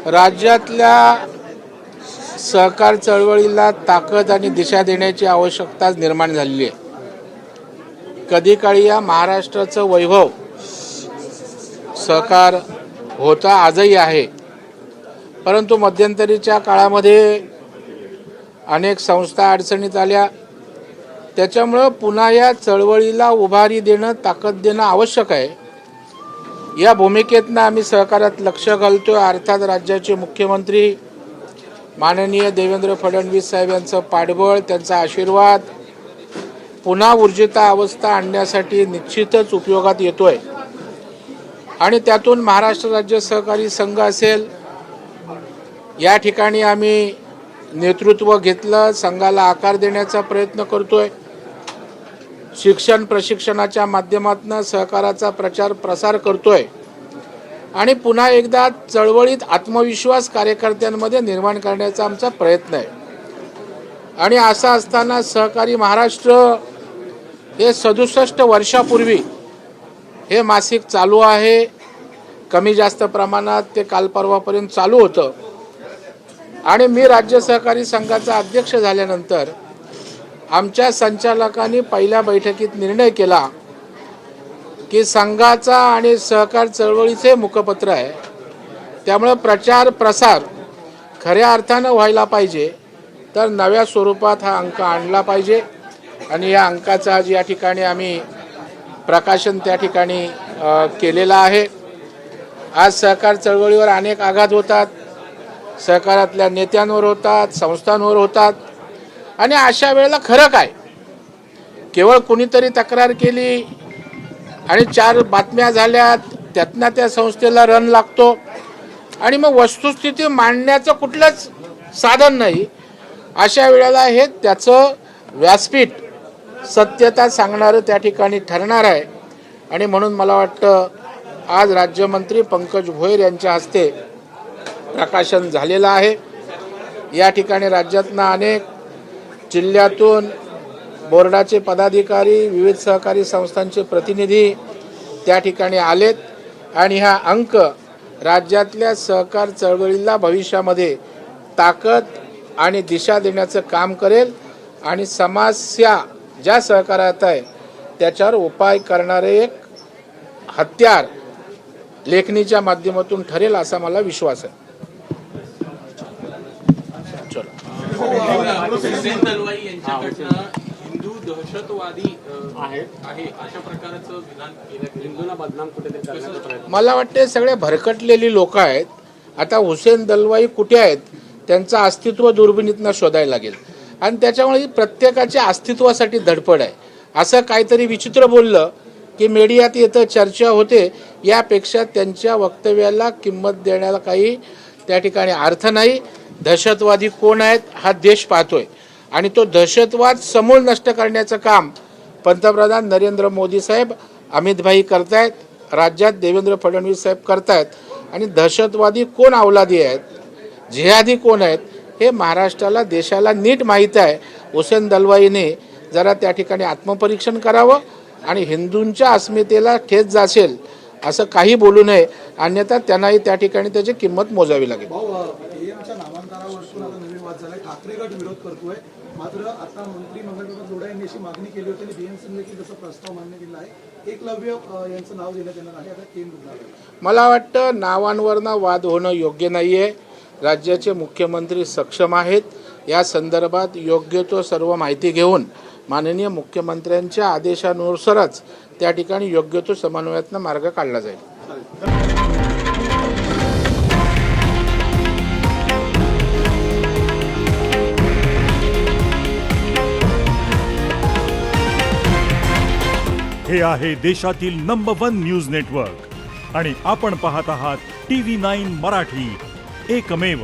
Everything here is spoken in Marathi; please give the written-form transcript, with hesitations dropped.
राज्यातल्या सहकार चळवळीला ताकद आणि दिशा देण्याची आवश्यकता निर्माण झालेली आहे। कधी काळी या महाराष्ट्राचं वैभव सहकार होता, आजही आहे, परंतु मध्यंतरीच्या काळामध्ये अनेक संस्था अडचणीत आल्या। त्याच्यामुळे पुन्हा या चळवळीला उभारी देणं, ताकद देणं आवश्यक आहे। या भूमिकेतनं आम्ही सहकारात लक्ष घालतोय। अर्थात राज्याचे मुख्यमंत्री माननीय देवेंद्र फडणवीस साहेब यांचं पाठबळ, त्यांचा आशीर्वाद पुन्हा ऊर्जिता अवस्था आणण्यासाठी निश्चितच उपयोगात येतोय आणि त्यातून महाराष्ट्र राज्य सहकारी संघ असेल, या ठिकाणी आम्ही नेतृत्व घेतलं, संघाला आकार देण्याचा प्रयत्न करतोय। शिक्षण प्रशिक्षणाच्या माध्यमातून सहकाराचा प्रचार प्रसार करतोय आणि पुन्हा एकदा चळवळीत आत्मविश्वास कार्यकर्त्यांमध्ये निर्माण करण्याचा आमचा प्रयत्न आहे। आणि असं असताना सहकारी महाराष्ट्र हे 67 वर्षापूर्वी हे मासिक चालू आहे। कमी जास्त प्रमाणात ते काल परवापर्यंत चालू होतं आणि मी राज्य सहकारी संघाचा अध्यक्ष झाल्यानंतर आमच्या संचालकांनी पहिल्या बैठकीत निर्णय केला की संघाचा आणि सहकार चळवळीचे मुखपत्र आहे, त्यामुळे प्रचार प्रसार खऱ्या अर्थानं व्हायला पाहिजे, तर नव्या स्वरूपात हा अंक आणला पाहिजे। आणि या अंकाचं आज या ठिकाणी आम्ही प्रकाशन त्या ठिकाणी केलेलं आहे। आज सहकार चळवळीवर अनेक आघात होतात, सहकारातल्या नेत्यांवर होतात, संस्थांवर होतात आणि अशा वेळेला खरं काय, केवळ कुणीतरी तक्रार केली आणि 4 बातम्या झाल्यात, त्यातनं त्या संस्थेला रन लागतो आणि मग वस्तुस्थिती मांडण्याचं कुठलंच साधन नाही। अशा वेळेला हे त्याचं व्यासपीठ सत्यता सांगणारं त्या ठिकाणी ठरणार आहे आणि म्हणून मला वाटतं आज राज्यमंत्री पंकज भोयर यांच्या हस्ते प्रकाशन झालेलं आहे। या ठिकाणी राज्यातनं अनेक जिल्ह्यातून बोर्डाचे पदाधिकारी, विविध सहकारी संस्थांचे प्रतिनिधी त्या ठिकाणी आलेत आणि हा अंक राज्यातल्या सहकार चळवळीला भविष्यामध्ये ताकद आणि दिशा देण्याचं काम करेल आणि समस्या ज्या सहकारात आहे त्याच्यावर उपाय करणारे एक हत्यार लेखणीच्या माध्यमातून ठरेल असा मला विश्वास आहे। हिंदू दहशतवादी आहे अशा प्रकारचं विधान केलं, हिंदूंना बदनाम कुठेतरी करण्याचा प्रयत्न। मला वाटते सगळे भरकटलेली लोक आहेत। आता हुसेन दलवाई कुठे आहेत त्यांचं अस्तित्व दुर्बिणीतनं शोधायला लागेल आणि त्याच्यामुळे प्रत्येकाच्या अस्तित्वासाठी धडपड आहे। असं काहीतरी विचित्र बोललं की मीडियात येतं, चर्चा होते, यापेक्षा त्यांच्या वक्तव्याला किंमत देण्याला काही त्या ठिकाणी अर्थ नाही। दहशतवादी कोण आहेत हा देश पाहतोय आणि तो दहशतवाद समूळ नष्ट करण्याचं काम पंतप्रधान नरेंद्र मोदी साहेब, अमित भाई करतायत, राज्यात देवेंद्र फडणवीस साहेब करतायत आणि दहशतवादी कोण अवलादी आहेत, जिहादी कोण आहेत हे महाराष्ट्राला, देशाला नीट माहीत आहे। हुसेन दलवाईने जरा त्या ठिकाणी आत्मपरीक्षण करावं आणि हिंदूंच्या अस्मितेला ठेच जासेल असं काही बोलू नये, अन्यथा त्यांनाही त्या ठिकाणी त्याची किंमत मोजावी लागेल। ठाकरे गट विरोध करतोय, मात्र आता मंत्री मंगळवेढा जोडा यांनी अशी मागणी केली होती आणि बीएमसीने जसं प्रस्ताव मान्य केला आहे, एकलव्य यांचं नाव देण्यात येणार आहे। आता केंद्र मला वाटतं नावांवरनं वाद होणं योग्य नाही आहे। राज्याचे मुख्यमंत्री सक्षम आहेत, या संदर्भात योग्य तो सर्व माहिती घेऊन माननीय मुख्यमंत्र्यांच्या आदेशानुसारच त्या ठिकाणी योग्य तो समन्वयातनं मार्ग काढला जाईल। हे आहे देशातील नंबर 1 न्यूज नेटवर्क आणि आपण पाहत आहात TV9 मराठी, एकमेव।